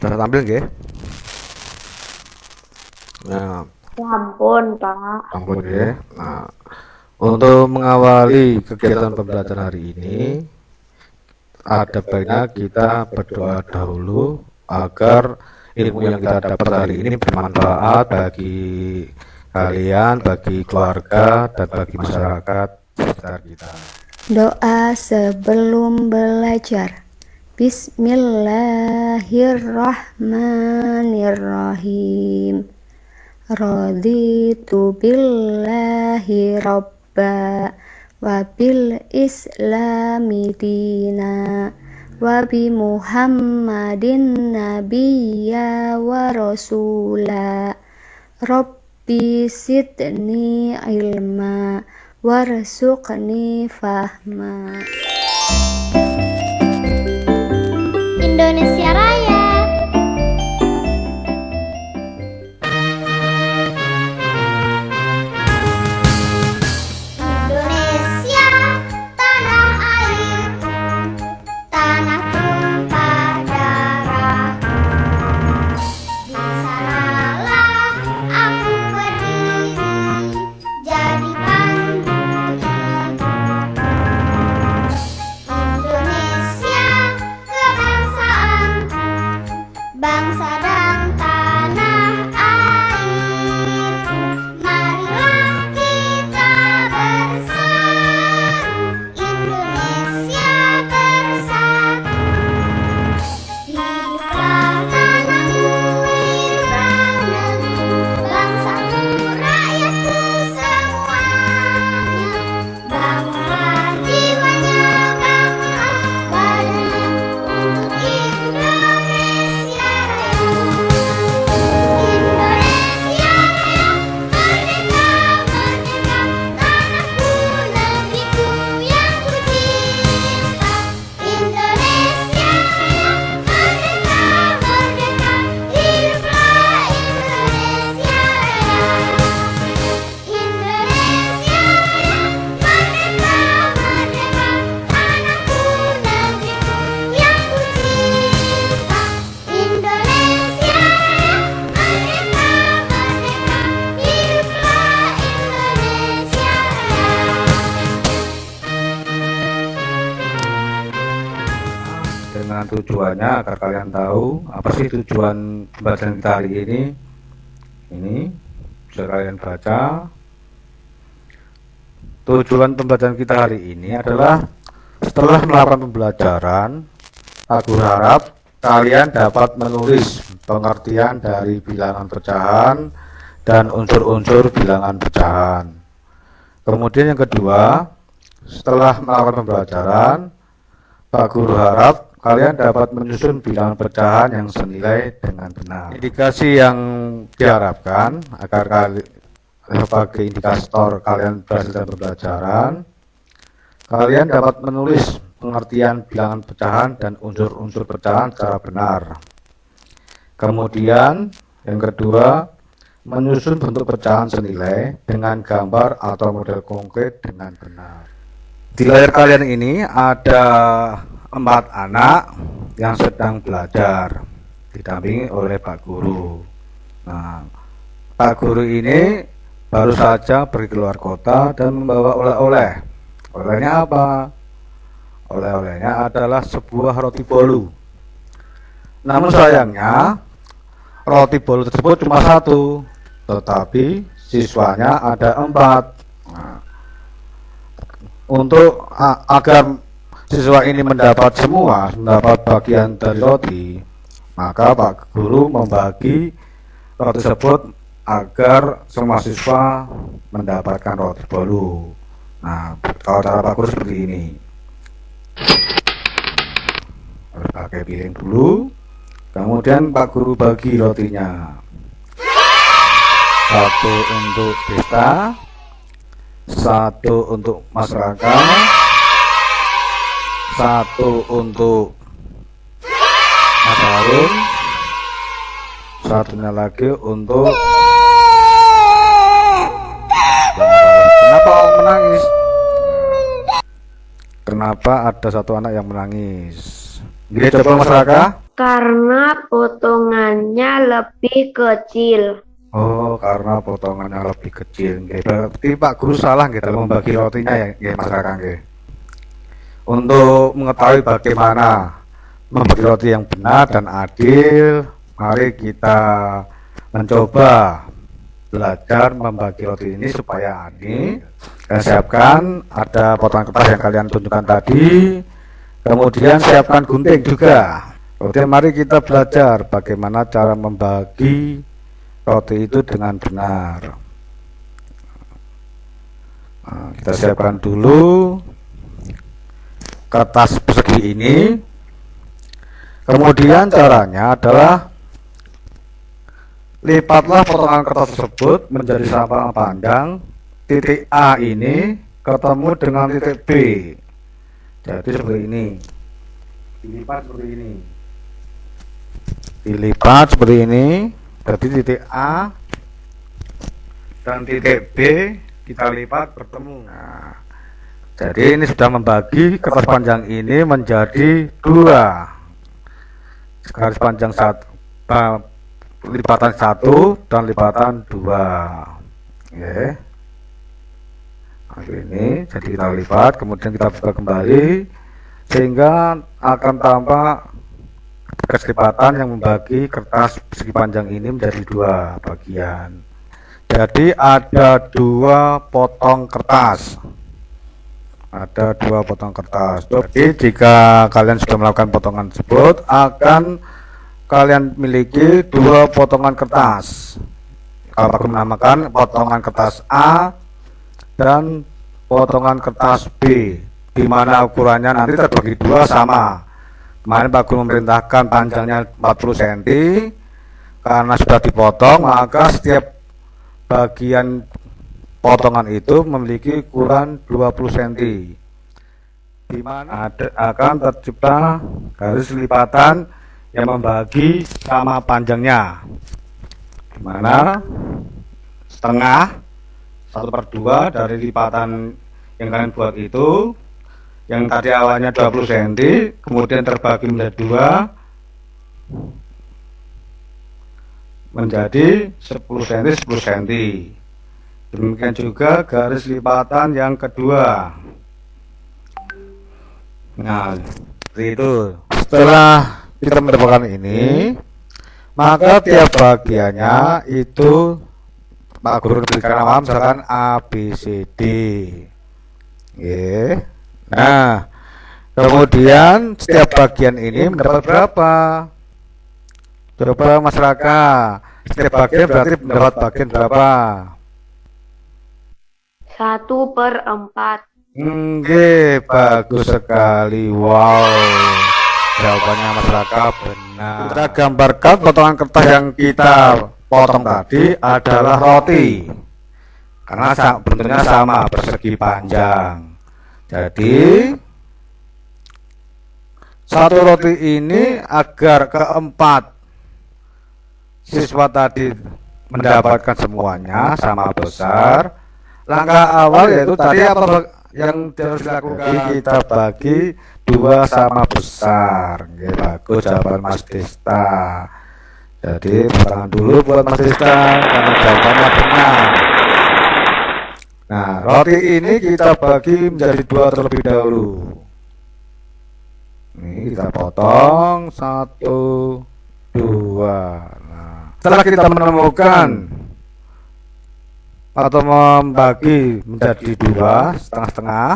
Bisa tampil nggih? Nah, Ya ampun, Pak. tampil nggih. Nah, untuk mengawali kegiatan pembelajaran hari ini, ada baiknya kita berdoa dahulu agar ilmu yang kita dapat hari ini bermanfaat bagi kalian, bagi keluarga, dan bagi masyarakat sekitar kita. Doa sebelum belajar. Bismillahirrahmanirrahim. Raditu billahi robba wa bil islami dina wa bi muhammadin nabiyya wa rasula. Rabbi sidni ilma warzuqni fahma. Indonesia Raya. Indonesia, tanah airku, tanah tumpah darahku. Di sanalah aku berdiri, jadi pandu ibuku. Indonesia, kebangsaanku, bangsa dan tanah airku. Marilah kita berseru, Indonesia bersatu. Hiduplah tanahku, hiduplah negeri, bangsaku, rakyatku semuanya. Bangunlah jiwanya, bangunlah badannya untuk Indonesia Raya. Indonesia Raya, merdeka, merdeka, tanahku, negeriku yang ku cinta. Indonesia Raya, merdeka, merdeka, hiduplah Indonesia Raya. Indonesia Raya, merdeka, merdeka, tanahku, negeriku yang ku cinta. Indonesia Raya, merdeka, merdeka, hiduplah Indonesia Raya. Dengan tujuannya agar kalian tahu apa sih tujuan pembelajaran kita hari ini. Ini bisa kalian baca. Tujuan pembelajaran kita hari ini adalah setelah melakukan pembelajaran, aku harap kalian dapat menulis pengertian dari bilangan pecahan dan unsur-unsur bilangan pecahan. Kemudian yang kedua, setelah melakukan pembelajaran, Pak Guru harap kalian dapat menyusun bilangan pecahan yang senilai dengan benar. Indikasi yang diharapkan agar sebagai indikator kalian berhasil dalam pembelajaran, kalian dapat menulis pengertian bilangan pecahan dan unsur-unsur pecahan secara benar. Kemudian yang kedua, menyusun bentuk pecahan senilai dengan gambar atau model konkret dengan benar. Di layar kalian ini ada 4 anak yang sedang belajar didampingi oleh Pak Guru. Nah, Pak Guru ini baru saja pergi keluar kota dan membawa oleh-oleh. Olehnya apa? Oleh-olehnya adalah sebuah roti bolu. Namun sayangnya roti bolu tersebut cuma 1, tetapi siswanya ada 4. Nah, untuk agar siswa ini mendapat bagian dari roti, maka Pak Guru membagi roti tersebut agar semua siswa mendapatkan roti bolu. Nah, kalau cara Pak Guru seperti ini, harus pakai piring dulu, kemudian Pak Guru bagi rotinya, 1 untuk desa, 1 untuk masyarakat, 1 untuk Mas Harun, 1-nya lagi untuk kenapa om menangis? Kenapa ada 1 anak yang menangis? Nggih, coba masyarakat. Karena potongannya lebih kecil. Oh, karena potongannya lebih kecil. Nggih, berarti Pak Guru salah nggih dalam membagi rotinya ya, nggih masyarakat nggih. Untuk mengetahui bagaimana membagi roti yang benar dan adil, mari kita mencoba belajar membagi roti ini supaya adil. Kalian siapkan, ada potongan kertas yang kalian tunjukkan tadi, kemudian siapkan gunting juga. Kemudian mari kita belajar bagaimana cara membagi roti itu dengan benar. Nah, kita siapkan dulu kertas persegi ini. Kemudian caranya adalah lipatlah potongan kertas tersebut menjadi sama panjang. Titik A ini ketemu dengan titik B. Jadi seperti ini. Dilipat seperti ini. Dilipat seperti ini. Jadi titik A dan titik B kita lipat bertemu. Nah, jadi ini sudah membagi kertas panjang ini menjadi dua. Garis panjang satu, lipatan satu dan lipatan dua. Oke. Nah, ini jadi kita lipat, kemudian kita buka kembali sehingga akan tampak garis lipatan yang membagi kertas persegi panjang ini menjadi dua bagian. Jadi ada dua potong kertas. Ada dua potong kertas. Jadi jika kalian sudah melakukan potongan tersebut, akan kalian miliki dua potongan kertas. Kalau aku menamakan potongan kertas A dan potongan kertas B, di mana ukurannya nanti terbagi dua sama. Kemarin Pak Guru memerintahkan panjangnya 40 cm. Karena sudah dipotong, maka setiap bagian potongan itu memiliki ukuran 20 cm, di mana akan tercipta garis lipatan yang membagi sama panjangnya, di mana setengah 1/2 dari lipatan yang kalian buat itu, yang tadi awalnya 20 cm kemudian terbagi menjadi dua menjadi 10 cm 10 cm. Demikian juga garis lipatan yang kedua. Nah, seperti itu. Setelah kita mendapatkan ini, maka tiap bagiannya itu Pak Guru berikan nama misalkan A, B, C, D. Oke. Nah, kemudian setiap bagian ini mendapat berapa? Coba masyarakat, setiap bagian berarti mendapat bagian berapa? 1/4. Nggih, bagus sekali. Wow, jawabannya masyarakat benar. Kita gambarkan potongan kertas yang kita potong tadi adalah roti, karena bentuknya sama, persegi panjang. Jadi satu roti ini agar keempat siswa tadi mendapatkan semuanya sama besar, langkah awal yaitu tadi apa yang harus dilakukan? Jadi kita bagi dua sama besar. Oke, bagus jawaban Mas Desta. Jadi tangan dulu buat Mas Desta karena jawabannya benar. Nah, roti ini kita bagi menjadi dua terlebih dahulu. Ini kita potong 1, 2. Nah, setelah kita menemukan atau membagi menjadi dua setengah-setengah,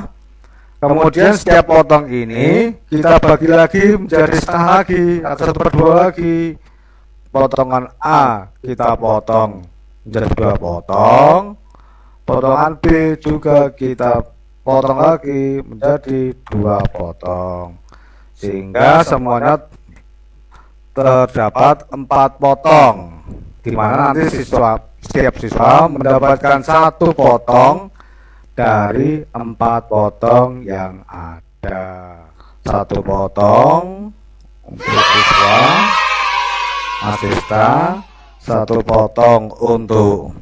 kemudian setiap potong ini kita bagi lagi menjadi setengah lagi atau 1/2 lagi. Potongan A kita potong menjadi 2 potong, potongan B juga kita potong lagi menjadi 2 potong, sehingga semuanya terdapat 4 potong, di mana nanti setiap siswa mendapatkan 1 potong dari 4 potong yang ada. 1 potong untuk siswa Mas Desta, 1 potong untuk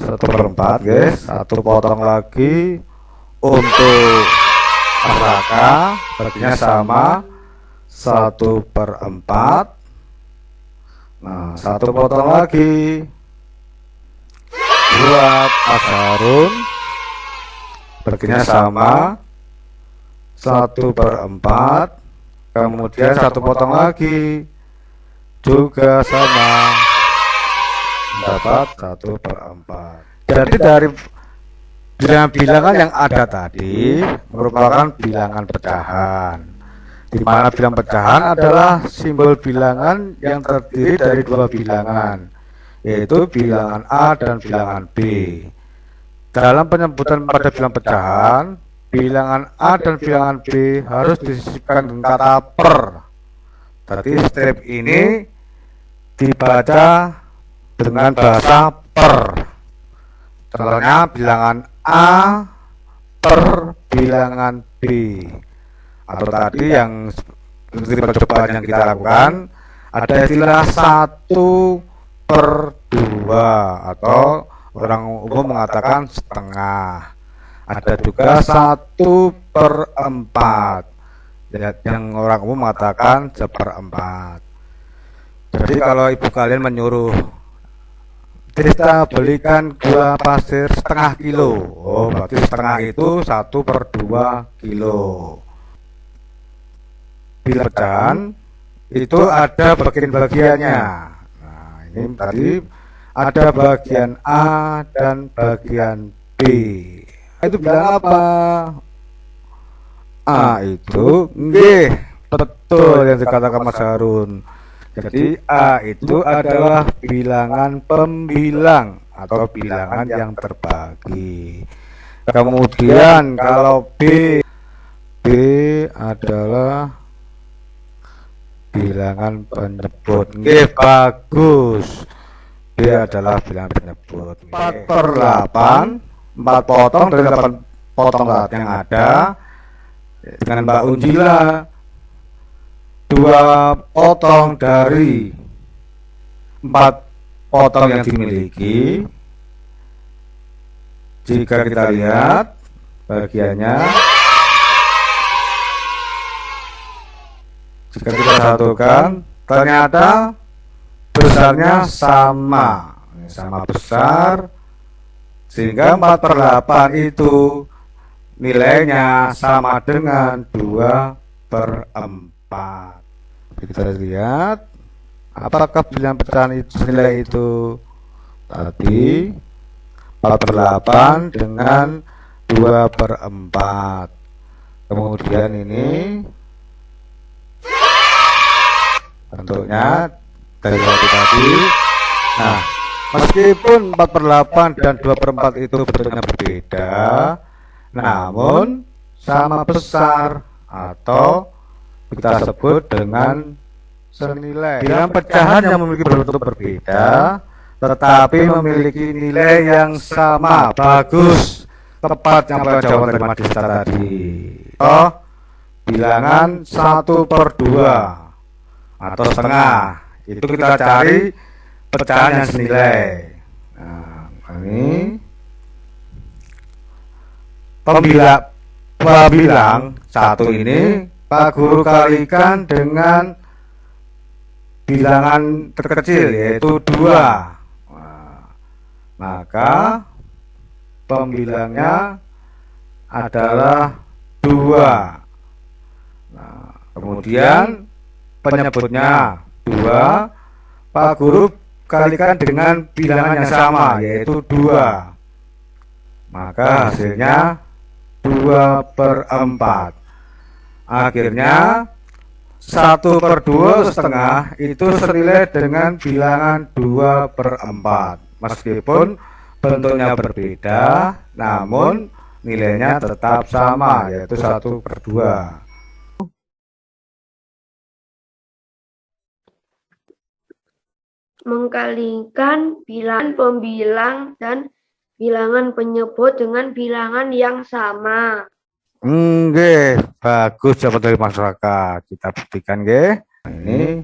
1/4 guys, 1 potong lagi untuk masyarakat, baginya sama, 1/4. Nah, 1 potong lagi buat Mas Harun, baginya sama 1/4. Kemudian 1 potong lagi juga sama, dapat 1/4. Jadi dari bilangan-bilangan yang ada tadi merupakan bilangan pecahan, di mana bilangan pecahan adalah simbol bilangan yang terdiri dari 2 bilangan, yaitu bilangan A dan bilangan B. Dalam penyebutan pada bilangan pecahan, bilangan A dan bilangan B harus disisipkan dengan kata per. Tadi strip ini dibaca dengan bahasa per. Contohnya bilangan A per bilangan B. Atau tadi yang seperti percobaan yang kita lakukan, ada istilah 1/2 atau orang umum mengatakan setengah. Ada juga 1/4 yang orang umum mengatakan 1/4. Jadi kalau ibu kalian menyuruh kita belikan gula pasir setengah kilo, oh berarti setengah itu 1/2 kilo. Bila pecahan itu ada bagian-bagiannya. Nah, ini tadi ada bagian A dan bagian B. Itu bilang apa? A itu nggih, betul yang dikatakan Mas Harun. Jadi A itu adalah bilangan pembilang atau bilangan yang terbagi. Kemudian kalau B adalah bilangan penyebut. Nggih, bagus. B adalah bilangan penyebut. 4/8, 4 potong dari 8 potong yang ada. Dengan Mbak Unjila 2 potong dari 4 potong yang dimiliki. Jika kita lihat bagiannya, jika kita satukan, ternyata besarnya sama besar, sehingga 4/8 itu nilainya sama dengan 2/4. Kita lihat apakah bilangan pecahan itu nilai itu tadi 4/8 dengan 2/4. Kemudian ini bentuknya dari tadi. Nah, meskipun 4/8 dan 2/4 itu bentuknya berbeda, namun sama besar atau kita sebut dengan senilai. Bilangan pecahan yang memiliki bentuk berbeda tetapi memiliki nilai yang sama. Bagus, tepat yang jawaban dari Madista tadi. Oh, bilangan 1/2 atau setengah, itu kita cari pecahan yang senilai. Nah, ini pembilang satu ini Pak Guru kalikan dengan bilangan terkecil yaitu 2. Nah, maka pembilangnya adalah 2. Nah, kemudian penyebutnya 2, Pak Guru kalikan dengan bilangan yang sama yaitu 2, maka hasilnya 2/4. Akhirnya 1/2 setengah itu senilai dengan bilangan 2/4. Meskipun bentuknya berbeda, namun nilainya tetap sama yaitu 1/2. Mengkalikan bilangan pembilang dan bilangan penyebut dengan bilangan yang sama. Nggih, bagus jawaban dari masyarakat. Kita buktikan nggih. Ini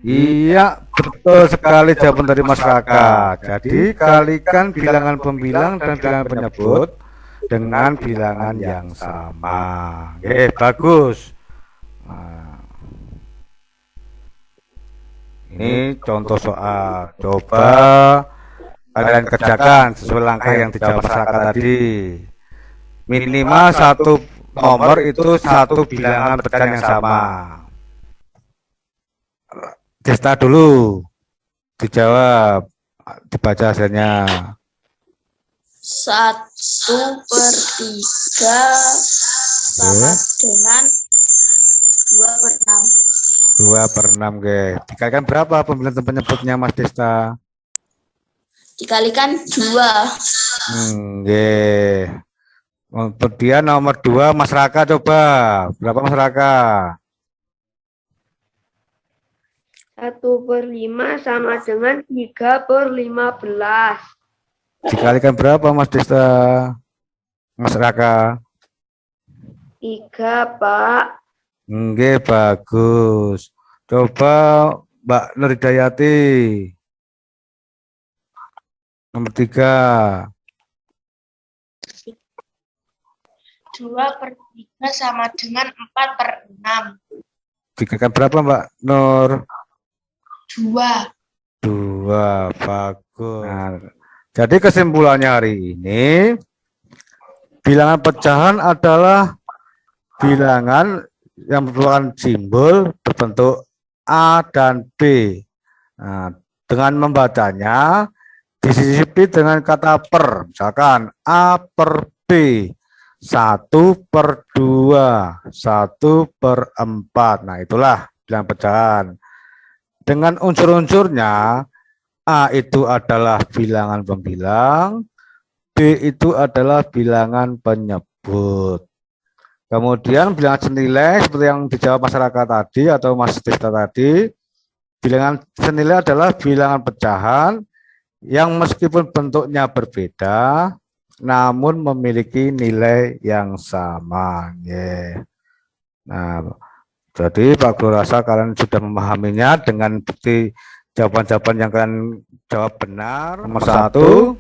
iya, betul sekali jawaban dari masyarakat. Jadi kalikan bilangan pembilang dan bilangan penyebut dengan bilangan yang sama. Nggih, bagus. Nah, ini contoh soal. Coba kalian kerjakan sesuai langkah yang dijawab masyarakat tadi. Minimal satu nomor itu satu bilangan pecahan yang sama. Desta dulu, dijawab, dibaca hasilnya. 1/3 sama dengan 2/6. 2/6, guys. Dikalikan berapa pemilihan penyebutnya, Mas Desta? Dikalikan 2. Kemudian nomor 2, masyarakat coba. Berapa masyarakat? 1/5 sama dengan 3/15. Dikalikan berapa, Mas Desta? Masyarakat. 3, Pak. Bagus. Coba Mbak Nur Hidayati. Nomor 3. 2/3 sama dengan 4/6. Dikalikan berapa, Mbak Nur? 2. 2, bagus. Nah, jadi kesimpulannya hari ini, bilangan pecahan adalah bilangan yang merupakan simbol berbentuk A dan B. Nah, dengan membacanya disisipi dengan kata per, misalkan A per B, 1/2, 1/4. Nah, itulah bilangan pecahan. Dengan unsur-unsurnya, A itu adalah bilangan pembilang, B itu adalah bilangan penyebut. Kemudian bilangan senilai seperti yang dijawab masyarakat tadi atau Mas Desta tadi, bilangan senilai adalah bilangan pecahan yang meskipun bentuknya berbeda, namun memiliki nilai yang sama. Nah, jadi Pak Guru rasa kalian sudah memahaminya dengan bukti jawaban-jawaban yang kalian jawab benar. Nomor 1,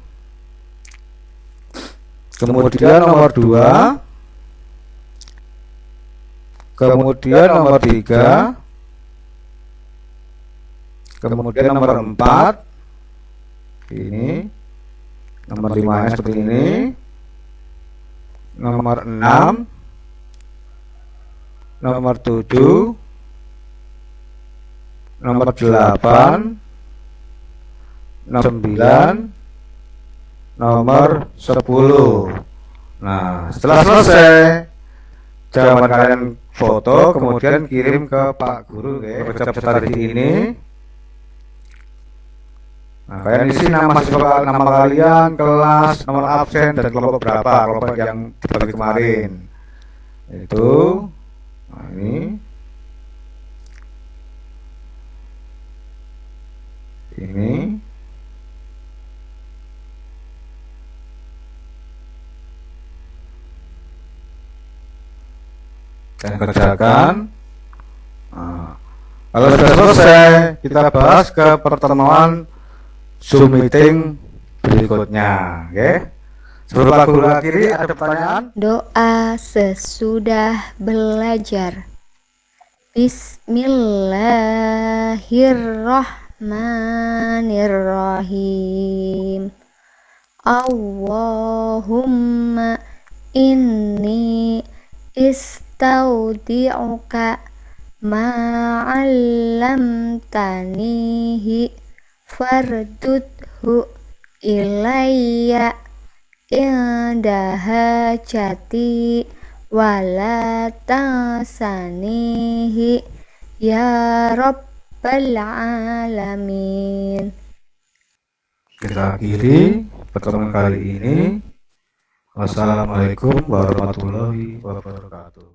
kemudian nomor 2, kemudian nomor 3, kemudian nomor 4, ini, nomor 5 seperti ini, nomor 6, nomor 7, nomor 8, nomor 9, nomor 10. Nah, setelah selesai, jawaban kalian foto, kemudian kirim ke Pak Guru peserta didik ini. Nah, kalian isi nama siswa, nama kalian, kelas, nomor absen, dan kelompok berapa, kelompok yang dibagi kemarin. Itu, nah ini, dan kerjakan. Nah, kalau sudah selesai, kita bahas ke pertemuan Zoom meeting berikutnya. Oke. Sebelum Pak Guru akhiri, ada pertanyaan? Doa sesudah belajar. Bismillahirrahmanirrahim. Allahumma inni istaudi'uka ma'allamtanihi fardudhu ilayya inda hajati wala tansanihi ya rabbal alamin. Kita akhiri pertemuan kali ini. Wassalamualaikum warahmatullahi wabarakatuh.